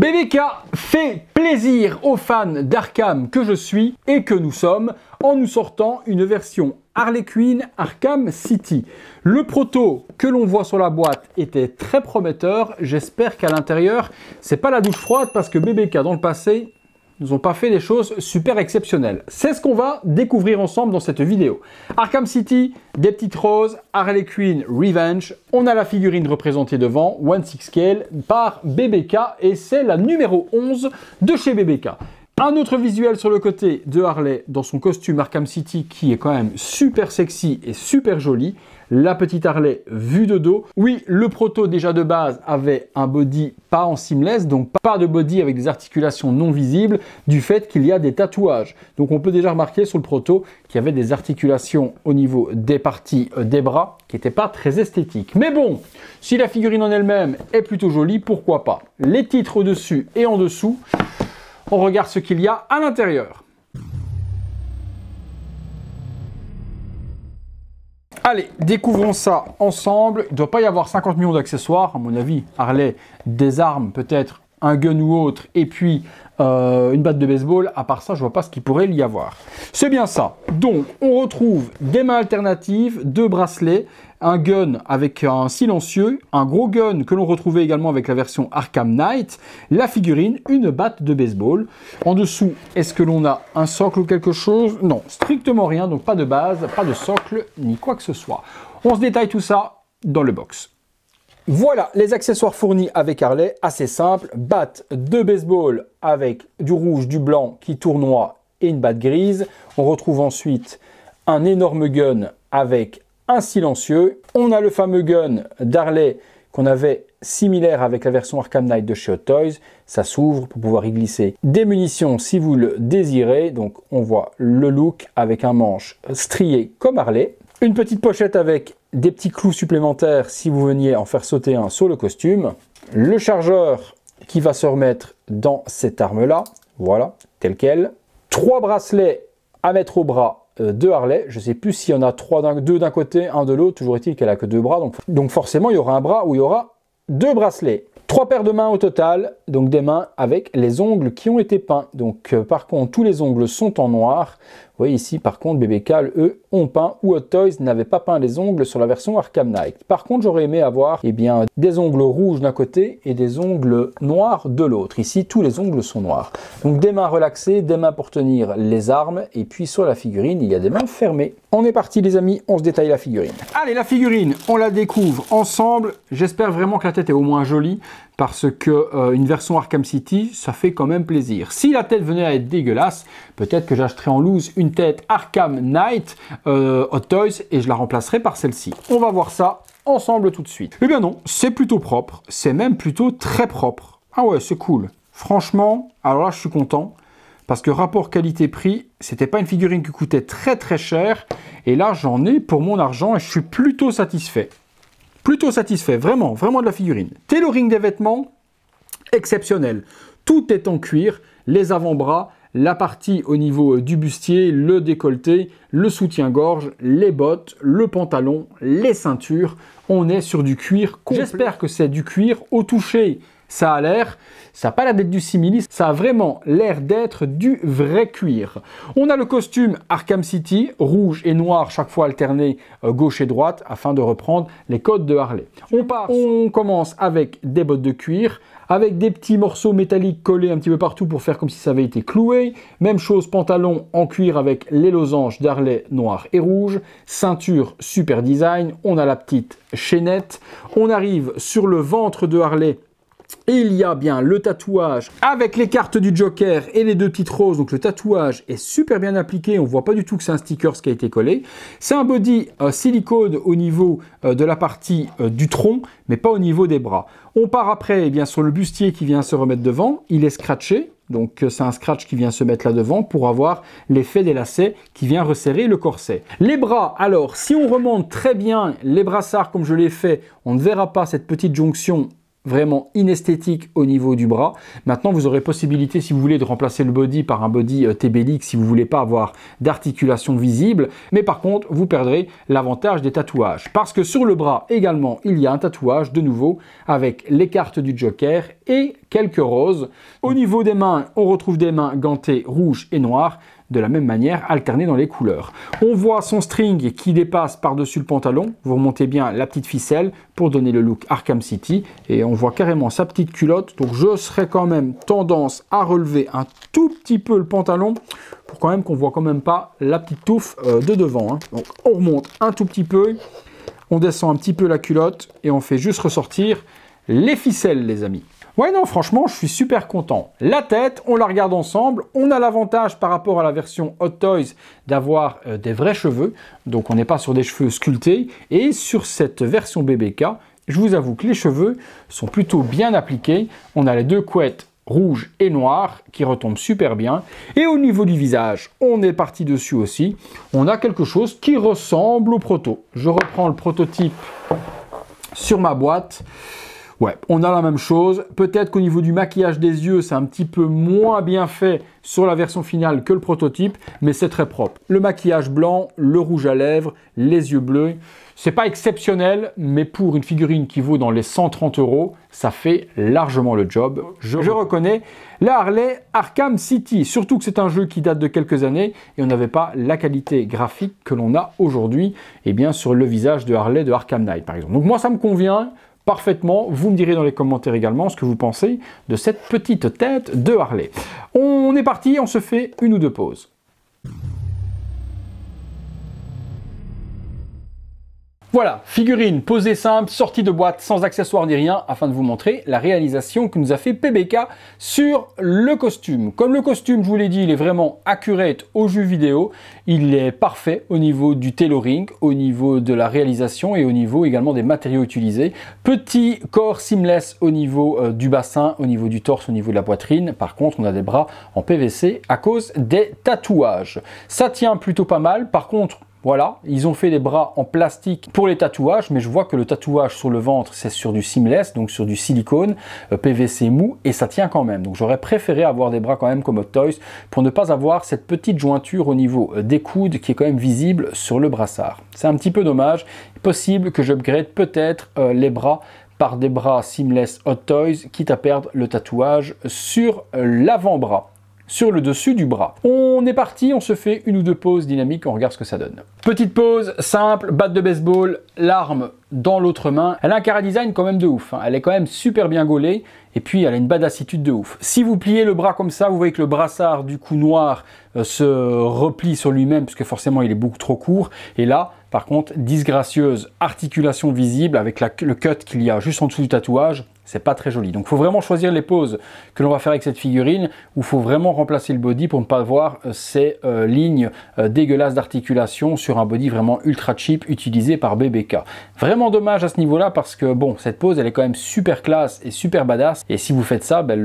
BBK fait plaisir aux fans d'Arkham que je suis et que nous sommes en nous sortant une version Harley Quinn Arkham City. Le proto que l'on voit sur la boîte était très prometteur. J'espère qu'à l'intérieur, c'est pas la douche froide parce que BBK dans le passé nous ont pas fait des choses super exceptionnelles. C'est ce qu'on va découvrir ensemble dans cette vidéo. Arkham City, des petites roses, Harley Quinn Revenge. On a la figurine représentée devant, 1/6 scale par BBK et c'est la numéro 11 de chez BBK. Un autre visuel sur le côté de Harley dans son costume Arkham City qui est quand même super sexy et super joli. La petite Harley vue de dos. Oui, le proto déjà de base avait un body pas en seamless, donc pas de body avec des articulations non visibles du fait qu'il y a des tatouages. Donc on peut déjà remarquer sur le proto qu'il y avait des articulations au niveau des parties des bras qui n'étaient pas très esthétiques. Mais bon, si la figurine en elle-même est plutôt jolie, pourquoi pas. Les titres au-dessus et en dessous. On regarde ce qu'il y a à l'intérieur. Allez, découvrons ça ensemble. Il ne doit pas y avoir 50 millions d'accessoires, à mon avis. Harley, des armes, peut-être un gun ou autre, et puis une batte de baseball. À part ça, je ne vois pas ce qu'il pourrait y avoir. C'est bien ça. Donc, on retrouve des mains alternatives, deux bracelets, un gun avec un silencieux, un gros gun que l'on retrouvait également avec la version Arkham Knight, la figurine, une batte de baseball. En dessous, est-ce que l'on a un socle ou quelque chose? Non, strictement rien, donc pas de base, pas de socle, ni quoi que ce soit. On se détaille tout ça dans le box. Voilà les accessoires fournis avec Harley, assez simple, batte de baseball avec du rouge, du blanc qui tournoie et une batte grise. On retrouve ensuite un énorme gun avec un silencieux. On a le fameux gun d'Harley qu'on avait similaire avec la version Arkham Knight de chez Hot Toys. Ça s'ouvre pour pouvoir y glisser des munitions si vous le désirez. Donc on voit le look avec un manche strié comme Harley. Une petite pochette avec des petits clous supplémentaires si vous veniez en faire sauter un sur le costume. Le chargeur qui va se remettre dans cette arme-là. Voilà, tel quel. 3 bracelets à mettre au bras de Harley. Je ne sais plus s'il y en a 2 d'un côté, un de l'autre. Toujours est-il qu'elle a que 2 bras. Donc forcément, il y aura un bras où il y aura 2 bracelets. 3 paires de mains au total, donc des mains avec les ongles qui ont été peints. Donc par contre, tous les ongles sont en noir. Vous voyez ici, par contre, BBK, eux, ont peint ou Hot Toys n'avait pas peint les ongles sur la version Arkham Knight. Par contre, j'aurais aimé avoir des ongles rouges d'un côté et des ongles noirs de l'autre. Ici, tous les ongles sont noirs. Donc des mains relaxées, des mains pour tenir les armes. Et puis sur la figurine, il y a des mains fermées. On est parti les amis, on se détaille la figurine. Allez, la figurine, on la découvre ensemble. J'espère vraiment que la tête est au moins jolie. Parce que une version Arkham City, ça fait quand même plaisir. Si la tête venait à être dégueulasse, peut-être que j'achèterais en loose une tête Arkham Knight Hot Toys et je la remplacerai par celle-ci. On va voir ça ensemble tout de suite. Eh bien non, c'est plutôt propre, c'est même plutôt très propre. Ah ouais, c'est cool. Franchement, alors là, je suis content. Parce que rapport qualité-prix, c'était pas une figurine qui coûtait très très cher. Et là, j'en ai pour mon argent et je suis plutôt satisfait. Plutôt satisfait, vraiment, vraiment de la figurine. Tailoring des vêtements, exceptionnel. Tout est en cuir, les avant-bras, la partie au niveau du bustier, le décolleté, le soutien-gorge, les bottes, le pantalon, les ceintures. On est sur du cuir complet. J'espère que c'est du cuir au toucher. Ça a l'air, ça n'a pas l'air d'être du simili, ça a vraiment l'air d'être du vrai cuir. On a le costume Arkham City, rouge et noir, chaque fois alterné gauche et droite, afin de reprendre les codes de Harley. On commence avec des bottes de cuir, avec des petits morceaux métalliques collés un petit peu partout pour faire comme si ça avait été cloué. Même chose, pantalon en cuir avec les losanges d'Harley noir et rouge. Ceinture super design, on a la petite chaînette. On arrive sur le ventre de Harley. Et il y a bien le tatouage avec les cartes du Joker et les 2 petites roses. Donc le tatouage est super bien appliqué. On ne voit pas du tout que c'est un sticker qui a été collé. C'est un body silicone au niveau de la partie du tronc, mais pas au niveau des bras. On part après bien sur le bustier qui vient se remettre devant. Il est scratché. Donc c'est un scratch qui vient se mettre là devant pour avoir l'effet des lacets qui vient resserrer le corset. Les bras, alors si on remonte très bien les brassards comme je l'ai fait, on ne verra pas cette petite jonction vraiment inesthétique au niveau du bras. Maintenant, vous aurez possibilité, si vous voulez, de remplacer le body par un body TBLX si vous voulez pas avoir d'articulation visible. Mais par contre, vous perdrez l'avantage des tatouages. Parce que sur le bras également, il y a un tatouage de nouveau avec les cartes du Joker et quelques roses. Au niveau des mains, on retrouve des mains gantées rouges et noires, de la même manière, alternées dans les couleurs. On voit son string qui dépasse par-dessus le pantalon. Vous remontez bien la petite ficelle pour donner le look Arkham City. Et on voit carrément sa petite culotte. Donc je serais quand même tendance à relever un tout petit peu le pantalon pour quand même qu'on voit quand même pas la petite touffe de devant. Donc on remonte un tout petit peu. On descend un petit peu la culotte et on fait juste ressortir les ficelles, les amis. Ouais, non, franchement, je suis super content. La tête, on la regarde ensemble. On a l'avantage par rapport à la version Hot Toys d'avoir des vrais cheveux. Donc, on n'est pas sur des cheveux sculptés. Et sur cette version BBK, je vous avoue que les cheveux sont plutôt bien appliqués. On a les deux couettes rouges et noires qui retombent super bien. Et au niveau du visage, on est parti dessus aussi. On a quelque chose qui ressemble au proto. Je reprends le prototype sur ma boîte. Ouais, on a la même chose. Peut-être qu'au niveau du maquillage des yeux, c'est un petit peu moins bien fait sur la version finale que le prototype, mais c'est très propre. Le maquillage blanc, le rouge à lèvres, les yeux bleus, c'est pas exceptionnel, mais pour une figurine qui vaut dans les 130 €, ça fait largement le job. Je reconnais la Harley Arkham City, surtout que c'est un jeu qui date de quelques années et on n'avait pas la qualité graphique que l'on a aujourd'hui, et bien sur le visage de Harley de Arkham Knight par exemple. Donc moi ça me convient parfaitement. Vous me direz dans les commentaires également ce que vous pensez de cette petite tête de Harley. On est parti, on se fait une ou deux pauses. Voilà, figurine posée simple, sortie de boîte sans accessoires ni rien, afin de vous montrer la réalisation que nous a fait PBK sur le costume. Comme le costume, je vous l'ai dit, il est vraiment accurate au jeu vidéo, il est parfait au niveau du tailoring, au niveau de la réalisation et au niveau également des matériaux utilisés. Petit corps seamless au niveau du bassin, au niveau du torse, au niveau de la poitrine. Par contre, on a des bras en PVC à cause des tatouages. Ça tient plutôt pas mal, par contre, voilà, ils ont fait des bras en plastique pour les tatouages, mais je vois que le tatouage sur le ventre, c'est sur du seamless, donc sur du silicone, PVC mou, et ça tient quand même. Donc j'aurais préféré avoir des bras quand même comme Hot Toys, pour ne pas avoir cette petite jointure au niveau des coudes qui est quand même visible sur le brassard. C'est un petit peu dommage, possible que j'upgrade peut-être les bras par des bras seamless Hot Toys, quitte à perdre le tatouage sur l'avant-bras, sur le dessus du bras. On est parti, on se fait une ou deux pauses dynamiques, on regarde ce que ça donne. Petite pause simple, batte de baseball, l'arme dans l'autre main. Elle a un chara-design quand même de ouf, hein. Elle est quand même super bien gaulée et puis elle a une badassitude de ouf. Si vous pliez le bras comme ça, vous voyez que le brassard du coup noir se replie sur lui-même parce que forcément il est beaucoup trop court. Et là, par contre, disgracieuse articulation visible avec le cut qu'il y a juste en dessous du tatouage. C'est pas très joli. Donc il faut vraiment choisir les poses que l'on va faire avec cette figurine, où il faut vraiment remplacer le body pour ne pas voir ces lignes dégueulasses d'articulation sur un body vraiment ultra cheap utilisé par BBK. Vraiment dommage à ce niveau-là parce que bon, cette pose elle est quand même super classe et super badass. Et si vous faites ça, ben,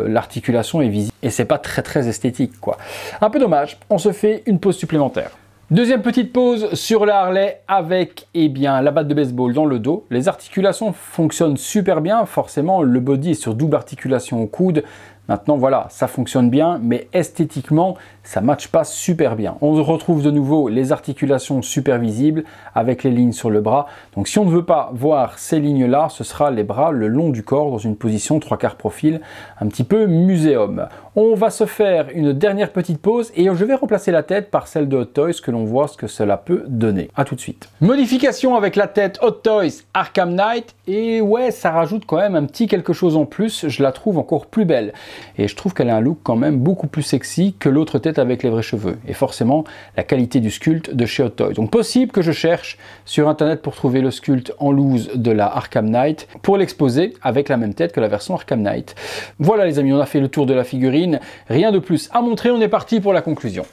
l'articulation est visible et c'est pas très esthétique quoi. Un peu dommage. On se fait une pause supplémentaire. Deuxième petite pause sur la Harley avec la batte de baseball dans le dos. Les articulations fonctionnent super bien, forcément le body est sur double articulation au coude. Maintenant voilà, ça fonctionne bien, mais esthétiquement, ça ne matche pas super bien. On retrouve de nouveau les articulations super visibles avec les lignes sur le bras. Donc si on ne veut pas voir ces lignes-là, ce sera les bras le long du corps dans une position 3/4 profil, un petit peu muséum. On va se faire une dernière petite pause et je vais remplacer la tête par celle de Hot Toys, que l'on voit ce que cela peut donner. A tout de suite. Modification avec la tête Hot Toys Arkham Knight et ouais, ça rajoute quand même un petit quelque chose en plus. Je la trouve encore plus belle. Et je trouve qu'elle a un look quand même beaucoup plus sexy que l'autre tête avec les vrais cheveux. Et forcément, la qualité du sculpte de chez Hot Toys. Donc possible que je cherche sur internet pour trouver le sculpte en loose de la Arkham Knight pour l'exposer avec la même tête que la version Arkham Knight. Voilà les amis, on a fait le tour de la figurine. Rien de plus à montrer, on est parti pour la conclusion.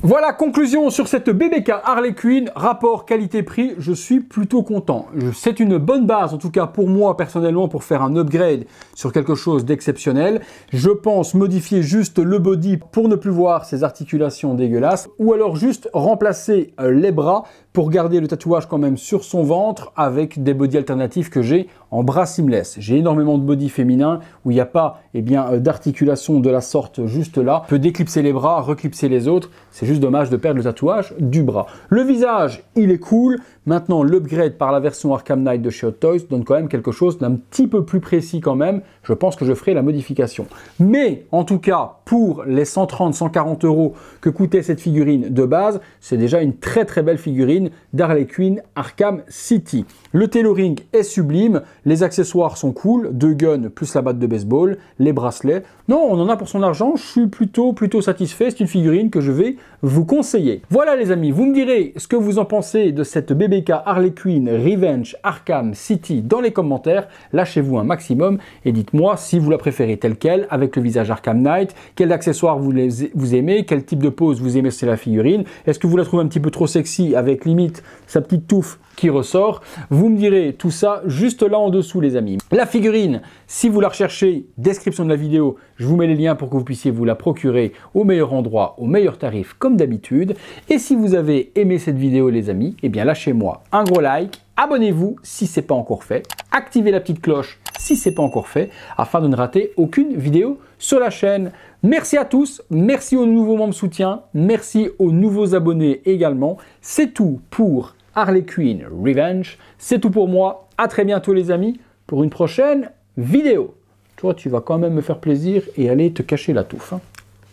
Voilà, conclusion sur cette BBK Harley Quinn, rapport qualité-prix, je suis plutôt content. C'est une bonne base, en tout cas pour moi personnellement, pour faire un upgrade sur quelque chose d'exceptionnel. Je pense modifier juste le body pour ne plus voir ces articulations dégueulasses, ou alors juste remplacer les bras pour garder le tatouage quand même sur son ventre avec des body alternatives que j'ai en bras seamless. J'ai énormément de body féminin où il n'y a pas d'articulation de la sorte juste là. On peut déclipser les bras, reclipser les autres. C'est juste dommage de perdre le tatouage du bras. Le visage, il est cool. Maintenant, l'upgrade par la version Arkham Knight de chez Hot Toys donne quand même quelque chose d'un petit peu plus précis quand même. Je pense que je ferai la modification. Mais en tout cas, pour les 130-140 € que coûtait cette figurine de base, c'est déjà une très très belle figurine d'Harley Quinn Arkham City. Le tailoring est sublime, les accessoires sont cool, 2 guns plus la batte de baseball, les bracelets. Non, on en a pour son argent, je suis plutôt satisfait, c'est une figurine que je vais vous conseiller. Voilà les amis, vous me direz ce que vous en pensez de cette BBK Harley Quinn Revenge Arkham City dans les commentaires, lâchez-vous un maximum et dites-moi si vous la préférez telle quelle, avec le visage Arkham Knight, quel accessoire vous aimez, quel type de pose vous aimez sur la figurine, est-ce que vous la trouvez un petit peu trop sexy avec limite sa petite touffe qui ressort. Vous me direz tout ça juste là en dessous les amis. La figurine, si vous la recherchez, description de la vidéo, je vous mets les liens pour que vous puissiez vous la procurer au meilleur endroit, au meilleur tarif comme d'habitude. Et si vous avez aimé cette vidéo les amis, eh bien lâchez-moi un gros like, abonnez-vous si ce n'est pas encore fait, activez la petite cloche si ce n'est pas encore fait, afin de ne rater aucune vidéo sur la chaîne. Merci à tous, merci aux nouveaux membres soutien, merci aux nouveaux abonnés également. C'est tout pour Harley Quinn Revenge. C'est tout pour moi. À très bientôt les amis pour une prochaine vidéo. Toi, tu vas quand même me faire plaisir et aller te cacher la touffe.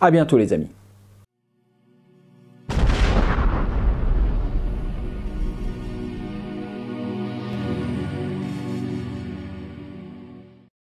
À bientôt les amis.